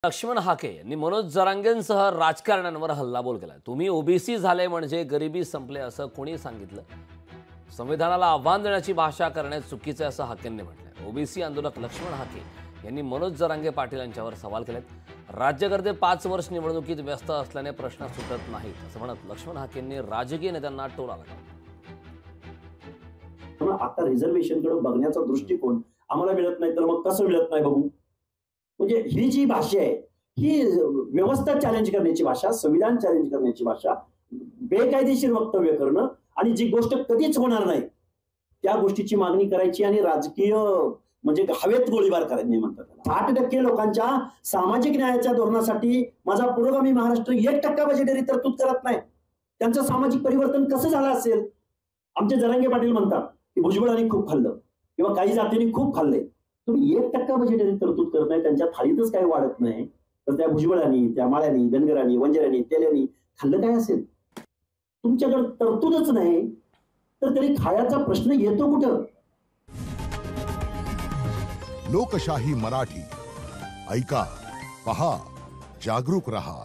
लक्ष्मण हाके यांनी मनोज जरांगेंसह राजकारण्यांवर हल्लाबोल केलाय। तुम्ही ओबीसी झाले म्हणजे गरिबी संपले असं कोणी सांगितलं? संविधानाला आव्हान देण्याची भाषा करणे चुकीचे असं हाकेंनी म्हटलंय। ओबीसी आंदोलक लक्ष्मण हाके यांनी मनोज जरांगे पाटील यांच्यावर सवाल केलेत। राज्यकर्ते 5 वर्ष निवडणुकीत व्यस्त असल्याने प्रश्न सुटत नाहीत असं म्हणत लक्ष्मण हाकेंनी राजकीय नेत्यांना टोला लगावला। आता रिझर्वेशनकडे बघण्याचा दृष्टिकोन आम्हाला मिळत नाही तर मग कसं मिळत नाही बघू। म्हणजे ही जी भाषा आहे ही व्यवस्था चॅलेंज करण्याची भाषा, संविधान चॅलेंज करण्याची भाषा, बेकायदेशीर वक्तव्य करणं आणि जी गोष्ट कधीच होणार नाही त्या गोष्टीची मागणी करायची आणि राजकीय म्हणजे हवेत गोळीबार करायचे म्हणतात। 8% लोकांच्या सामाजिक न्यायाच्या धोरणासाठी माझा पुरोगामी महाराष्ट्र 1% बजेटरी तरतूद करत नाही। त्यांचं सामाजिक परिवर्तन कसं झालं असेल? आमचे जरांगे पाटील म्हणतात की भुजबळांनी खूप खाल्लं किंवा काही जातींनी खूप खाल्लंय। तुम्ही 1% बजेटरी तरतूद करत नाही, त्यांच्या थाळीतच काही वाढत नाही, तर त्या भुजबळांनी, त्या माळ्यांनी, धनगरांनी, वंजारांनी, तेल्यांनी खाल्लं काय असेल? तुमच्याकडे तरतूदच नाही तर तरी खायाचा प्रश्न येतो कुठं? लोकशाही मराठी ऐका, पहा, जागरूक रहा।